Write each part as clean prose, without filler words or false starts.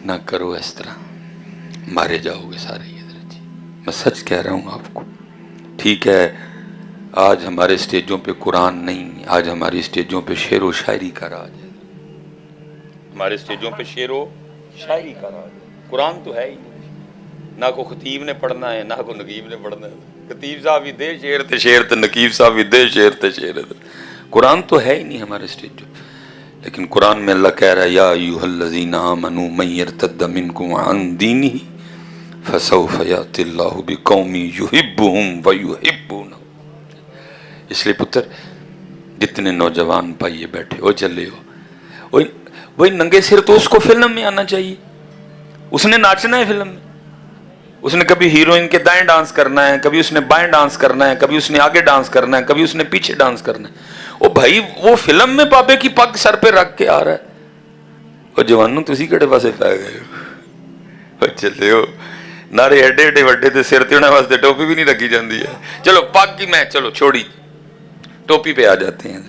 ना करो इस तरह, मारे जाओगे सारे। हजरत जी मैं सच कह रहा हूँ आपको। ठीक है आज हमारे स्टेजों पे कुरान नहीं, आज हमारी स्टेजों पे शेर व शायरी का राज है। हमारे स्टेजों पे शेर व शायरी का राज है, कुरान तो है ही नहीं। ना को खतीब ने पढ़ना है ना को नकीब ने पढ़ना है। खतीब साहब भी दे शेर ते शेर ते नकीब साहब भी दे शेर ते शेर। कुरान तो है ही नहीं हमारे स्टेजों। लेकिन कुरान में अल्लाह कह रहा है या अय्युहल्लज़ीना आमनू मन यर्तद्द मिनकुम अन दीनिही फसौफ यातिल्लाहु बिकौमिन युहिब्बुहुम व युहिब्बूनहु। इसलिए पुत्र जितने नौजवान भाई बैठे हो चले हो, वही नंगे सिर तो उसको फिल्म में आना चाहिए। उसने नाचना है फिल्म में, उसने कभी हीरोइन के दाएं डांस करना है, कभी उसने बाएं डांस करना है, कभी उसने आगे डांस करना है, कभी उसने पीछे डांस करना है। ओ भाई वो फिल्म में बाबे की पग सर पे रख के आ रहा है। और जवानों तुसी केड़े पासे पै गए हो, चले हो नारे एडे एडे वड्डे ते सिर ते उन्हां वास्ते टोपी भी नहीं रखी जाती है। चलो पग की मैं चलो छोड़ी, टोपी पे आ जाते हैं।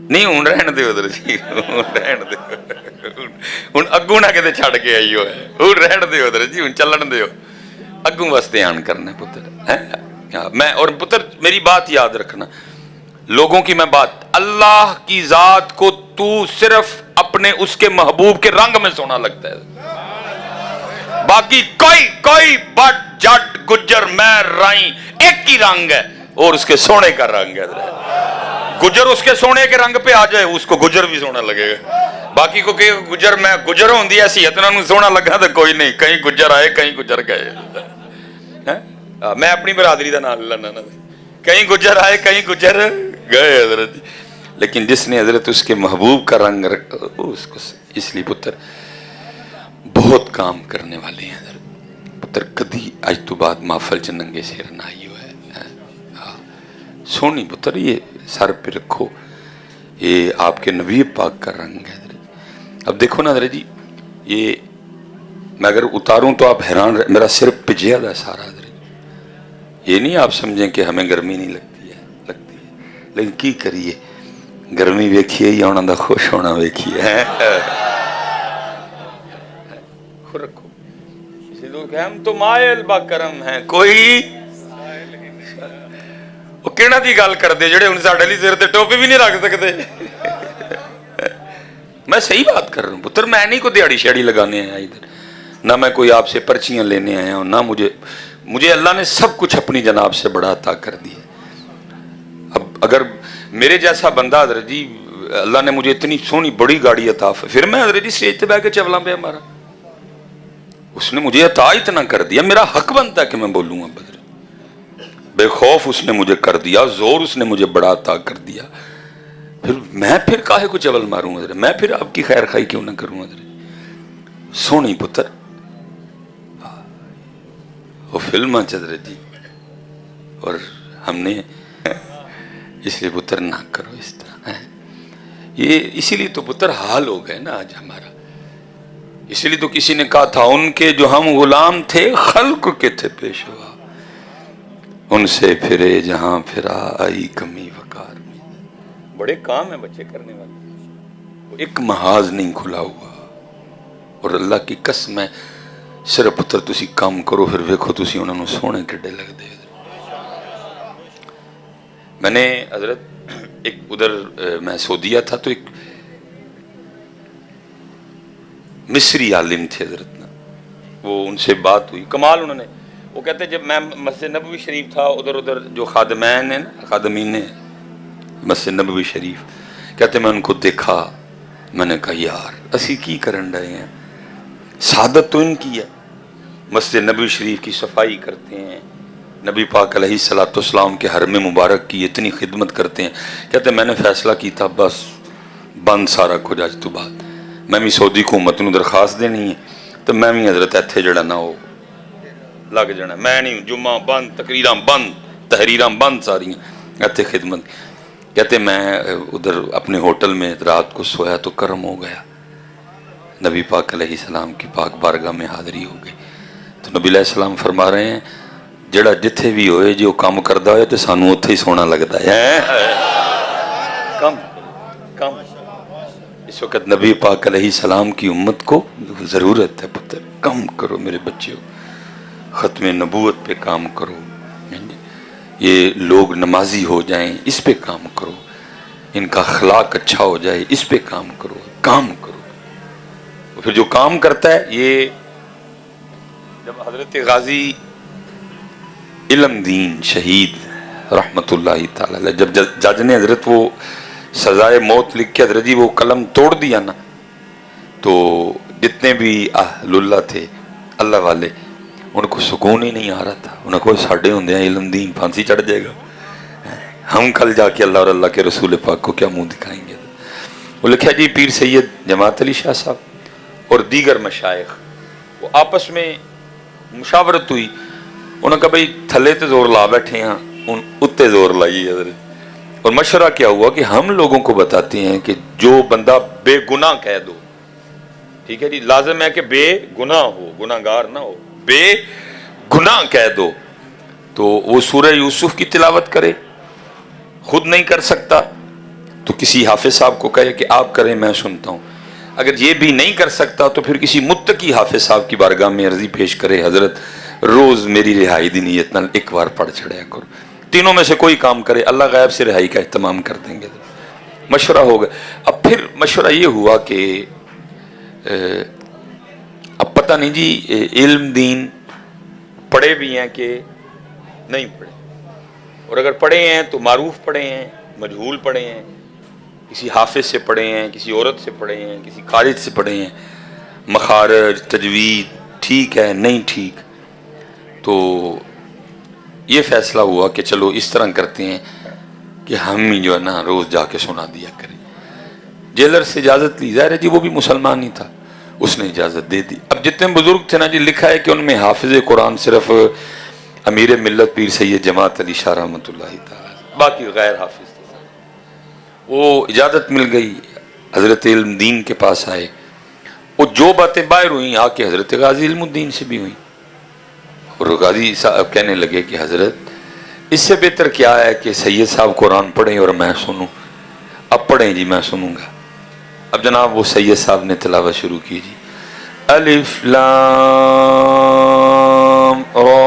नहीं हूं रहन दे उधर जी, रहन दे हुण अगू ना किते छड़ के आई हो, हुण रहन दे उधर जी, हुण चलन दे अगू वास्ते आन करना पुत्र है। मैं और पुत्र मेरी बात याद रखना, लोगों की मैं बात, अल्लाह की जात को तू सिर्फ अपने उसके महबूब के रंग में सोना लगता है। बाकी कोई कोई बट जट गुज्जर मैर राई एक ही रंग है और उसके सोने का रंग है। गुजर उसके सोने के रंग पे आ जाए उसको गुजर भी सोना लगेगा। बाकी को कहे गुजर मैं गुजर होंदी ऐसी इतना सोना लगा तो कोई नहीं, कहीं गुजर आए कहीं गुजर गए। मैं अपनी बरादरी का नाम लेना ना, कहीं गुजर आए कहीं गुजर गए हजरत। लेकिन जिसने हजरत उसके महबूब का रंग उसको, इसलिए पुत्र बहुत काम करने वाले हैं हजरत। पुत्र कदी आज तो बाद महफल च नंगे सिर ना आई हो है। सोनी पुत्र ये सर पे रखो, ये आपके नबी पाक का रंग है। अब देखो ना हजरत जी, ये मैं अगर उतारूं तो आप हैरान, मेरा सिर पिजिया था सारा हजरत। ये नहीं आप समझें कि हमें गर्मी नहीं लगती है, लगती है, लेकिन की करिए गर्मी वेखिए या उन्होंने खुश होना वेखिए रखो। इसी लोग हम तो मायल बाकरम है, कोई किहड़ा दी गल करदे जेड़े हुण साडे लई सिर ते टोपी भी नहीं रख सकते। मैं सही बात कर रहा हूं पुत्र, मैं नहीं कोई दिहाड़ी शेड़ी लगाने आया इधर, ना मैं कोई आपसे पर्चियां लेने आया हूं, ना मुझे अल्लाह ने सब कुछ अपनी जनाब से बड़ा अता कर दिया। अब अगर मेरे जैसा बंदा हजरत जी, अल्लाह ने मुझे इतनी सोहनी बड़ी गाड़ी अता, फिर मैं हजरत जी स्टेज पे बैठ के चवला पे मारा, उसने मुझे अता इतना कर दिया, मेरा हक बनता है कि मैं बोलूंगा बदर। बेखौफ उसने मुझे कर दिया, जोर उसने मुझे बड़ा अता कर दिया, फिर काहे को चवल मारूं हजरत, मैं फिर आपकी खैर खाई क्यों ना करूं हजरत। सोहनी पुत्र वो फिल्म हजरत जी, और हमने इसलिए पुत्र ना करो इस तरह है। ये इसीलिए तो पुत्र हाल हो गए ना आज हमारा। इसीलिए तो किसी ने कहा था उनके जो हम गुलाम थे खल्क के थे पेशवा, उनसे फिरे जहां फिरा आई कमी वकार में। बड़े काम है बच्चे करने वाले, एक महाज नहीं खुला हुआ। और अल्लाह की कसम है सिर्फ पुत्र तुसी काम करो, फिर वेखो तुसी उन्होंने सोहने किड्डे लगदे। मैंने हजरत एक उधर मैं सऊदीया था तो एक मिस्री आलिम थे हजरत ना, वो उनसे बात हुई कमाल। उन्होंने वो कहते जब मैं मस्जिद नबवी शरीफ था, उधर जो खादमैन है ना, खादमीन है मस्जिद नबवी शरीफ, कहते मैं उनको देखा, मैंने कहा यार असी की करन रहे हैं, सादत तो इनकी है, मस्जिद नबवी शरीफ की सफाई करते हैं, नबी पाक अलैहिस्सलाम के हरम मुबारक की इतनी खिदमत करते हैं। कहते मैंने फैसला किया था बस बंद सारा कुछ, आज तो बाद मैं भी सऊदी हुकूमत नूं दरखास्त देनी है, तो मैं भी हजरत इत्थे जड़ा ना वो लग जाना, मैं नहीं जुम्मा बंद, तकरीरां बंद, तहरीरां बंद, सारियां इत्थे खिदमत। कहते मैं उधर अपने होटल में रात को सोया तो करम हो गया, नबी पाक अलैहिस्सलाम की पाक बारगाह में हाज़री हो गई। तो नबी अलैहिस्सलाम फरमा रहे हैं जेड़ा जिथे भी होए जो काम करता हो तो सानू उत्थे ही सोना लगता है। कम कम اس وقت نبی پاک علیہ السلام کی امت کو ضرورت ہے پتہ کم کرو میرے بچیوں، ختم نبوت پہ کام کرو، یہ لوگ نمازی ہو جائیں اس پہ کام کرو، ان کا اخلاق اچھا ہو جائے اس پہ کام کرو، کام کرو۔ پھر جو کام کرتا ہے، یہ جب حضرت غازی علم دین شہید رحمت اللہ تعالی علیہ، جب جج نے حضرت وہ سزائے موت لکھ کے حضرت جی وہ قلم توڑ دیا نا، تو جتنے بھی اہل اللہ تھے اللہ والے، ان کو سکون ہی نہیں آ رہا تھا۔ انہوں کو ساڑھے ہوندے ہیں علم دین پھانسی چڑھ جائے گا، ہم کل جا کے اللہ اور اللہ کے رسول پاک کو کیا منہ دکھائیں گے۔ وہ لکھا جی پیر سید جماعت علی شاہ صاحب اور دیگر مشائخ وہ آپس میں مشاورت ہوئی، انہوں نے کہا بھئی تھلے تے زور لا بیٹھے ہیں، ان اتے زور لائیے حضرت۔ اور مشورہ کیا ہوا کہ ہم لوگوں کو بتاتے ہیں کہ جو بندہ بے گناہ کہہ دو، ٹھیک ہے جی، لازم ہے کہ بے گناہ ہو، گناہ گار نہ ہو، بے گناہ کہہ دو تو وہ سورہ یوسف کی تلاوت کرے، خود نہیں کر سکتا تو کسی حافظ صاحب کو کہے کہ آپ کریں میں سنتا ہوں، اگر یہ بھی نہیں کر سکتا تو پھر کسی متقی حافظ صاحب کی بارگاہ میں عرضی پیش کرے، حضرت روز میری رہائی دی نیت نال ایک بار پڑھ چھڑیا کرو۔ تینوں میں سے کوئی کام کرے، اللہ غیب سے رہائی کا اہتمام کر دیں گے۔ مشورہ ہوگا۔ اب پھر مشورہ یہ ہوا کہ اب پتہ نہیں جی علم دین پڑھے بھی ہیں کہ نہیں پڑھے، اور اگر پڑھے ہیں تو معروف پڑھے ہیں، مجہول پڑھے ہیں، کسی حافظ سے پڑھے ہیں، کسی عورت سے پڑھے ہیں، کسی قارئ سے پڑھے ہیں، مخارج تجوید ٹھیک ہے نہیں ٹھیک۔ تو یہ فیصلہ ہوا کہ چلو اس طرح کرتے ہیں کہ ہم ہی جو ہے نا روز جا کے سنا دیا کریں۔ جیلر سے اجازت لی، ظاہر ہے جی وہ بھی مسلمان ہی تھا، اس نے اجازت دے دی۔ اب جتنے بزرگ تھے نا جی، لکھا ہے کہ ان میں حافظ قرآن صرف امیر ملت پیر سید جماعت علی شاہ رحمۃ اللہ تعالی، باقی غیر حافظ تھے۔ وہ اجازت مل گئی، حضرت علم دین کے پاس آئے، وہ جو باتیں باہر ہوئیں آ کے حضرت غازی علم الدین سے بھی ہوئیں، اور غازی صاحب کہنے لگے کہ حضرت اس سے بہتر کیا ہے کہ سید صاحب قرآن پڑھیں اور میں سنوں، اب پڑھیں جی میں سنوں گا۔ اب جناب وہ سید صاحب نے تلاوت شروع کی جی، الف لام را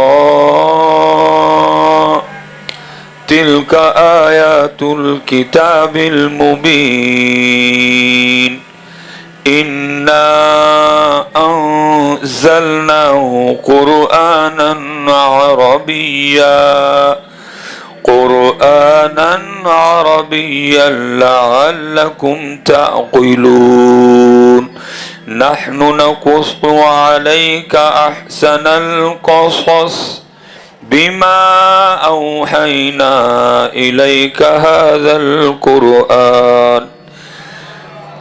تلک آیات الکتاب المبین انا انزلناه قرآنا عربيا لعلكم تعقلون نحن نقص عليك أحسن القصص بما أوحينا إليك هذا القرآن۔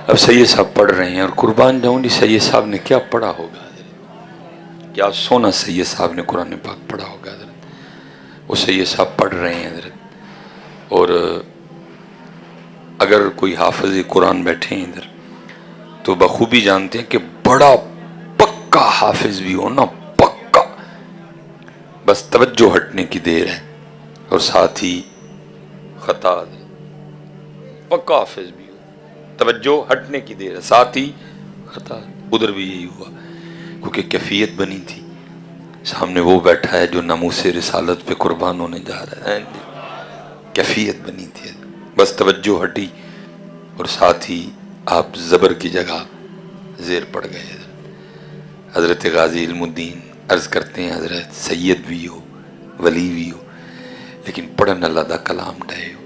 اب سید صاحب پڑھ رہے ہیں، اور قربان جاؤں جی سید صاحب نے کیا پڑھا ہوگا، کیا سونا سید صاحب نے قرآن پاک پڑھا ہوگا حضرت۔ وہ سید صاحب پڑھ رہے ہیں حضرت، اور اگر کوئی حافظ قرآن بیٹھے ہیں ادھر تو بخوبی جانتے ہیں کہ بڑا پکا حافظ بھی ہو نا، پکا، بس توجہ ہٹنے کی دیر ہے اور ساتھ ہی خطا، پکا حافظ بھی ہو، توجہ ہٹنے کی دیر ہے ساتھ ہی خطا۔ ادھر بھی یہی ہوا کیونکہ کیفیت بنی تھی، سامنے وہ بیٹھا ہے جو ناموس رسالت پہ قربان ہونے جا رہا ہے، کیفیت بنی تھی، بس توجہ ہٹی اور ساتھ ہی آپ زبر کی جگہ زیر پڑ گئے۔ حضرت غازی علم الدین عرض کرتے ہیں حضرت سید بھی ہو، ولی بھی ہو، لیکن پڑھن اللہ دا کلام ڈھے ہو،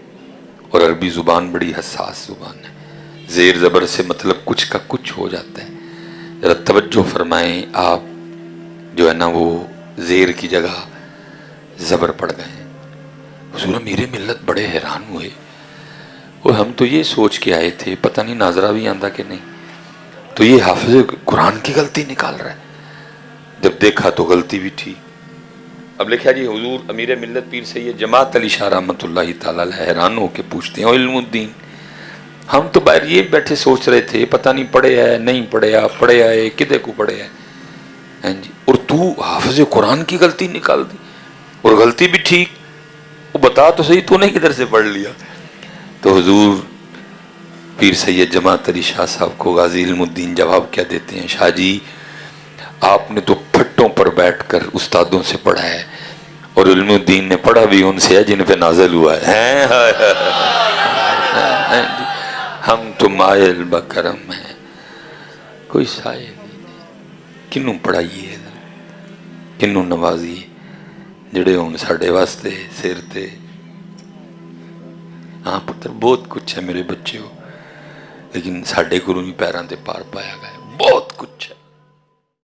اور عربی زبان بڑی حساس زبان ہے، زیر زبر سے مطلب کچھ کا کچھ ہو جاتا ہے۔ ذرا توجہ فرمائیں، آپ جو ہے نا وہ زیر کی جگہ زبر پڑ گئے۔ حضور میرے ملت بڑے حیران ہوئے، وہ ہم تو یہ سوچ کے آئے تھے پتہ نہیں ناظرہ بھی آندہ کہ نہیں، تو یہ حافظ قرآن کی غلطی نکال رہا ہے۔ جب دیکھا تو غلطی بھی تھی۔ اب لکھا جی حضور امیر ملت پیر سید جماعت علی شاہ رحمۃ اللہ تعالی علیہ حیران ہو کے پوچھتے ہیں علم الدین، ہم تو باہر یہ بیٹھے سوچ رہے تھے پتہ نہیں پڑھے ہے نہیں پڑھے، پڑھے آئے کدے کو پڑھے ہے جی، اور تو حافظ قرآن کی غلطی نکال دی، اور غلطی بھی ٹھیک، وہ بتا تو صحیح تو نے کدھر سے پڑھ لیا۔ تو حضور پیر سید جماعت علی شاہ صاحب کو غازی علم الدین جواب کیا دیتے ہیں، شاہ جی آپ نے تو پھٹوں پر بیٹھ کر استادوں سے پڑھا ہے، اور علم الدین نے پڑھا بھی ان سے ہے جن پہ نازل ہوا ہے۔ ہم تو مائل بکرم ہیں، کوئی سائے نہیں، کنوں پڑھائیے کنوں نوازیے جڑے ہوں ساڑھے واسطے سر تے۔ ہاں پتر بہت کچھ ہے میرے بچے ہو، لیکن ساڑھے گرو بھی پیران تے پار پایا گیا، بہت کچھ ہے۔